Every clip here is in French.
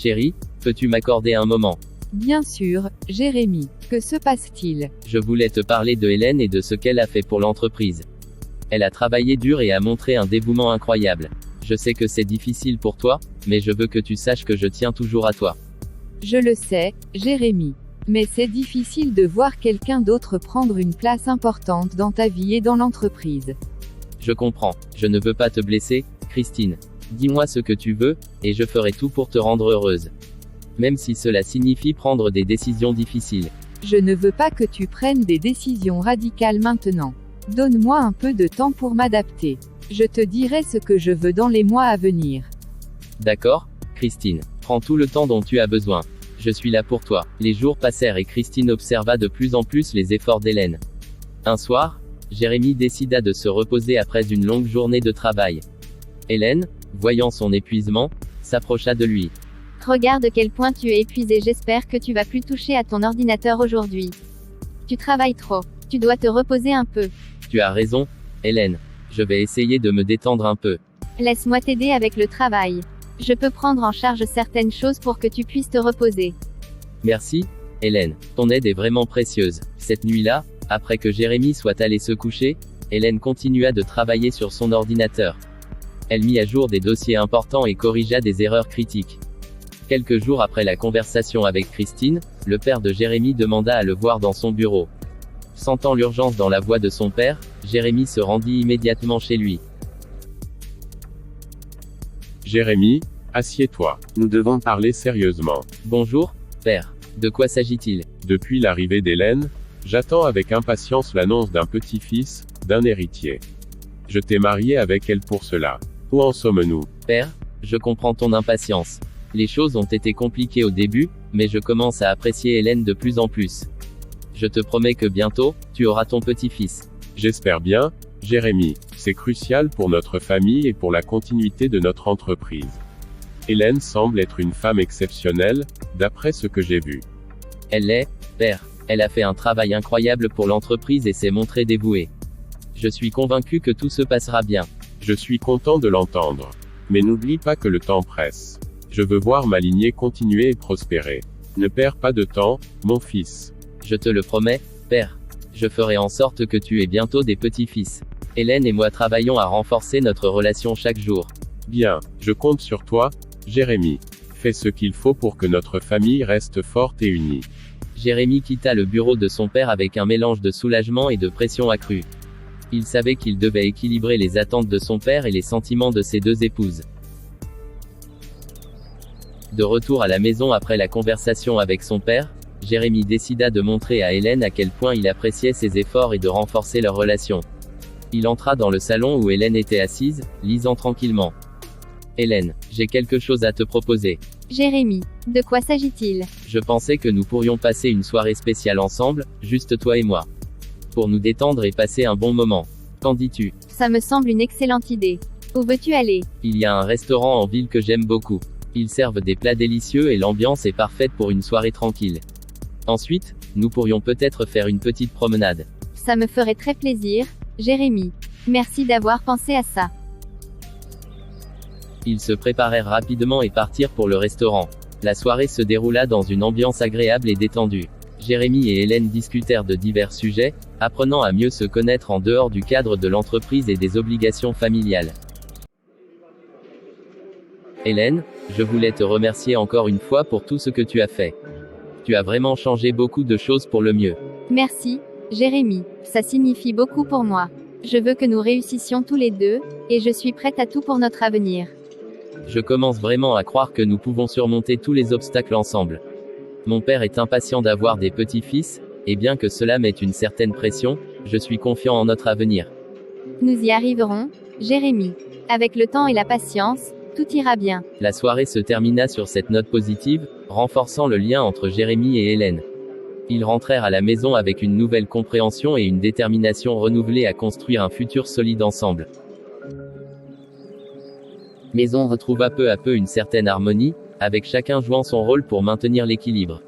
Chérie, peux-tu m'accorder un moment? Bien sûr, Jérémy. Que se passe-t-il? Je voulais te parler de Hélène et de ce qu'elle a fait pour l'entreprise. Elle a travaillé dur et a montré un dévouement incroyable. Je sais que c'est difficile pour toi, mais je veux que tu saches que je tiens toujours à toi. Je le sais, Jérémy. Mais c'est difficile de voir quelqu'un d'autre prendre une place importante dans ta vie et dans l'entreprise. Je comprends. Je ne veux pas te blesser, Christine. Dis-moi ce que tu veux, et je ferai tout pour te rendre heureuse. Même si cela signifie prendre des décisions difficiles. Je ne veux pas que tu prennes des décisions radicales maintenant. Donne-moi un peu de temps pour m'adapter. Je te dirai ce que je veux dans les mois à venir. D'accord, Christine. Prends tout le temps dont tu as besoin. Je suis là pour toi. Les jours passèrent et Christine observa de plus en plus les efforts d'Hélène. Un soir, Jérémy décida de se reposer après une longue journée de travail. Hélène, voyant son épuisement, s'approcha de lui. Regarde à quel point tu es épuisé, j'espère que tu vas plus toucher à ton ordinateur aujourd'hui. Tu travailles trop. Tu dois te reposer un peu. Tu as raison, Hélène. Je vais essayer de me détendre un peu. Laisse-moi t'aider avec le travail. Je peux prendre en charge certaines choses pour que tu puisses te reposer. Merci, Hélène. Ton aide est vraiment précieuse. Cette nuit-là, après que Jérémy soit allé se coucher, Hélène continua de travailler sur son ordinateur. Elle mit à jour des dossiers importants et corrigea des erreurs critiques. Quelques jours après la conversation avec Christine, le père de Jérémy demanda à le voir dans son bureau. Sentant l'urgence dans la voix de son père, Jérémy se rendit immédiatement chez lui. Jérémy, assieds-toi. Nous devons parler sérieusement. Bonjour, père. De quoi s'agit-il? Depuis l'arrivée d'Hélène, j'attends avec impatience l'annonce d'un petit-fils, d'un héritier. Je t'ai marié avec elle pour cela. Où en sommes-nous? Père, je comprends ton impatience. Les choses ont été compliquées au début, mais je commence à apprécier Hélène de plus en plus. Je te promets que bientôt, tu auras ton petit-fils. J'espère bien, Jérémy. C'est crucial pour notre famille et pour la continuité de notre entreprise. Hélène semble être une femme exceptionnelle, d'après ce que j'ai vu. Elle l'est, père. Elle a fait un travail incroyable pour l'entreprise et s'est montrée dévouée. Je suis convaincu que tout se passera bien. Je suis content de l'entendre. Mais n'oublie pas que le temps presse. Je veux voir ma lignée continuer et prospérer. Ne perds pas de temps, mon fils. Je te le promets, père. Je ferai en sorte que tu aies bientôt des petits-fils. Hélène et moi travaillons à renforcer notre relation chaque jour. Bien, je compte sur toi, Jérémy. Fais ce qu'il faut pour que notre famille reste forte et unie. Jérémy quitta le bureau de son père avec un mélange de soulagement et de pression accrue. Il savait qu'il devait équilibrer les attentes de son père et les sentiments de ses deux épouses. De retour à la maison après la conversation avec son père, Jérémy décida de montrer à Hélène à quel point il appréciait ses efforts et de renforcer leur relation. Il entra dans le salon où Hélène était assise, lisant tranquillement. Hélène, j'ai quelque chose à te proposer. Jérémy, de quoi s'agit-il? Je pensais que nous pourrions passer une soirée spéciale ensemble, juste toi et moi. Pour nous détendre et passer un bon moment. Qu'en dis-tu? Ça me semble une excellente idée. Où veux-tu aller? Il y a un restaurant en ville que j'aime beaucoup. Ils servent des plats délicieux et l'ambiance est parfaite pour une soirée tranquille. Ensuite, nous pourrions peut-être faire une petite promenade. Ça me ferait très plaisir, Jérémy. Merci d'avoir pensé à ça. Ils se préparèrent rapidement et partirent pour le restaurant. La soirée se déroula dans une ambiance agréable et détendue. Jérémy et Hélène discutèrent de divers sujets, apprenant à mieux se connaître en dehors du cadre de l'entreprise et des obligations familiales. Hélène, je voulais te remercier encore une fois pour tout ce que tu as fait. Tu as vraiment changé beaucoup de choses pour le mieux. Merci, Jérémy. Ça signifie beaucoup pour moi. Je veux que nous réussissions tous les deux, et je suis prête à tout pour notre avenir. Je commence vraiment à croire que nous pouvons surmonter tous les obstacles ensemble. Mon père est impatient d'avoir des petits-fils, et bien que cela mette une certaine pression, je suis confiant en notre avenir. Nous y arriverons, Jérémy. Avec le temps et la patience, tout ira bien. La soirée se termina sur cette note positive, renforçant le lien entre Jérémy et Hélène. Ils rentrèrent à la maison avec une nouvelle compréhension et une détermination renouvelée à construire un futur solide ensemble. Maison retrouva peu à peu une certaine harmonie, avec chacun jouant son rôle pour maintenir l'équilibre.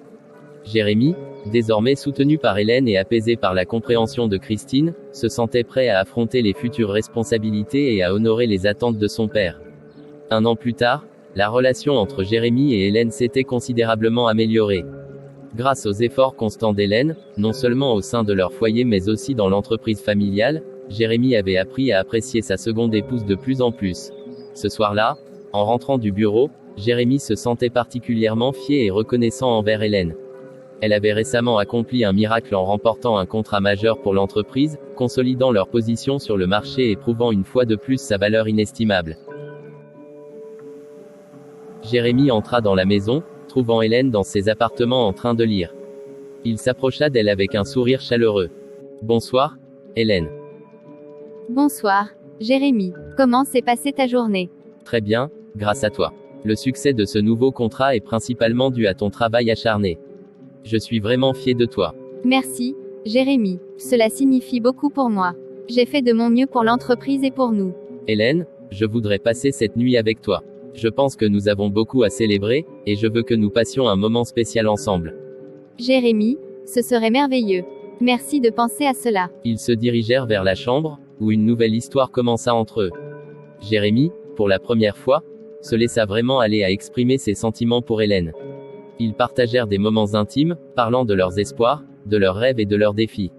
Jérémy, désormais soutenu par Hélène et apaisé par la compréhension de Christine, se sentait prêt à affronter les futures responsabilités et à honorer les attentes de son père. Un an plus tard, la relation entre Jérémy et Hélène s'était considérablement améliorée. Grâce aux efforts constants d'Hélène, non seulement au sein de leur foyer mais aussi dans l'entreprise familiale, Jérémy avait appris à apprécier sa seconde épouse de plus en plus. Ce soir-là, en rentrant du bureau, Jérémy se sentait particulièrement fier et reconnaissant envers Hélène. Elle avait récemment accompli un miracle en remportant un contrat majeur pour l'entreprise, consolidant leur position sur le marché et prouvant une fois de plus sa valeur inestimable. Jérémy entra dans la maison, trouvant Hélène dans ses appartements en train de lire. Il s'approcha d'elle avec un sourire chaleureux. « Bonsoir, Hélène. » « Bonsoir, Jérémy. Comment s'est passée ta journée ? » ?»« Très bien, grâce à toi. Le succès de ce nouveau contrat est principalement dû à ton travail acharné. Je suis vraiment fier de toi. » »« Merci, Jérémy. Cela signifie beaucoup pour moi. J'ai fait de mon mieux pour l'entreprise et pour nous. » »« Hélène, je voudrais passer cette nuit avec toi. Je pense que nous avons beaucoup à célébrer, et je veux que nous passions un moment spécial ensemble. » »« Jérémy, ce serait merveilleux. Merci de penser à cela. » Ils se dirigèrent vers la chambre, où une nouvelle histoire commença entre eux. Jérémy, pour la première fois, se laissa vraiment aller à exprimer ses sentiments pour Hélène. Ils partagèrent des moments intimes, parlant de leurs espoirs, de leurs rêves et de leurs défis.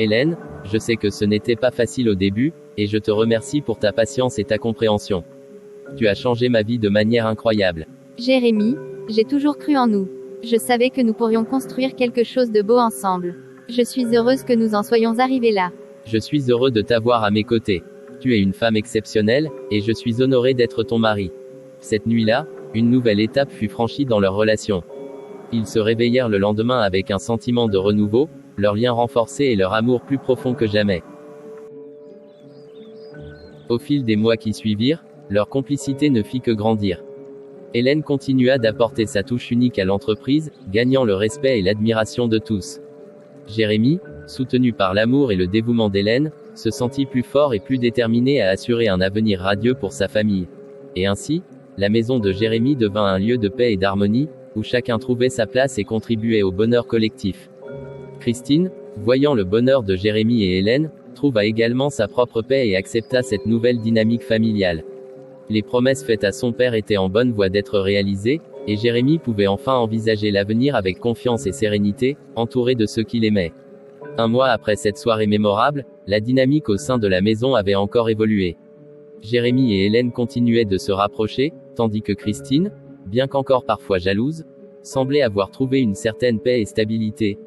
Hélène, je sais que ce n'était pas facile au début, et je te remercie pour ta patience et ta compréhension. Tu as changé ma vie de manière incroyable. Jérémy, j'ai toujours cru en nous. Je savais que nous pourrions construire quelque chose de beau ensemble. Je suis heureuse que nous en soyons arrivés là. Je suis heureux de t'avoir à mes côtés. Tu es une femme exceptionnelle, et je suis honoré d'être ton mari. Cette nuit-là, une nouvelle étape fut franchie dans leur relation. Ils se réveillèrent le lendemain avec un sentiment de renouveau, leur lien renforcé et leur amour plus profond que jamais. Au fil des mois qui suivirent, leur complicité ne fit que grandir. Hélène continua d'apporter sa touche unique à l'entreprise, gagnant le respect et l'admiration de tous. Jérémy, soutenu par l'amour et le dévouement d'Hélène, se sentit plus fort et plus déterminé à assurer un avenir radieux pour sa famille. Et ainsi, la maison de Jérémy devint un lieu de paix et d'harmonie, où chacun trouvait sa place et contribuait au bonheur collectif. Christine, voyant le bonheur de Jérémy et Hélène, trouva également sa propre paix et accepta cette nouvelle dynamique familiale. Les promesses faites à son père étaient en bonne voie d'être réalisées, et Jérémy pouvait enfin envisager l'avenir avec confiance et sérénité, entouré de ceux qu'il aimait. Un mois après cette soirée mémorable, la dynamique au sein de la maison avait encore évolué. Jérémy et Hélène continuaient de se rapprocher, tandis que Christine, bien qu'encore parfois jalouse, semblait avoir trouvé une certaine paix et stabilité.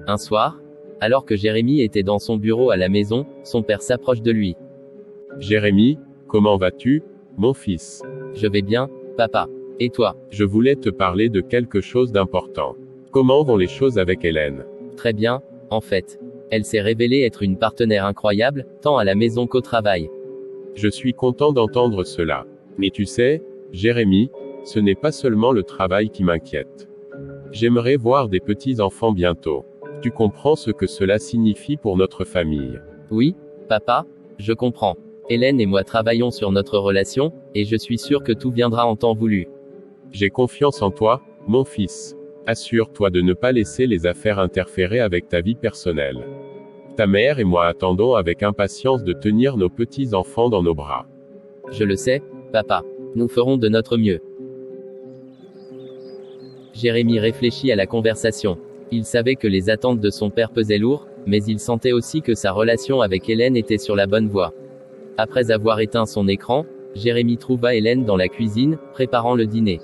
Un soir, alors que Jérémy était dans son bureau à la maison, son père s'approche de lui. « Jérémy, comment vas-tu, mon fils ? » ?»« Je vais bien, papa. Et toi ? » ?»« Je voulais te parler de quelque chose d'important. Comment vont les choses avec Hélène ? » ?»« Très bien, en fait. Elle s'est révélée être une partenaire incroyable, tant à la maison qu'au travail. » »« Je suis content d'entendre cela. Mais tu sais, Jérémy, ce n'est pas seulement le travail qui m'inquiète. J'aimerais voir des petits-enfants bientôt. Tu comprends ce que cela signifie pour notre famille ? » »« Oui, papa, je comprends. Hélène et moi travaillons sur notre relation, et je suis sûr que tout viendra en temps voulu. » »« J'ai confiance en toi, mon fils. Assure-toi de ne pas laisser les affaires interférer avec ta vie personnelle. Ta mère et moi attendons avec impatience de tenir nos petits-enfants dans nos bras. » »« Je le sais, papa. Nous ferons de notre mieux. » Jérémy réfléchit à la conversation. Il savait que les attentes de son père pesaient lourd, mais il sentait aussi que sa relation avec Hélène était sur la bonne voie. Après avoir éteint son écran, Jérémy trouva Hélène dans la cuisine, préparant le dîner.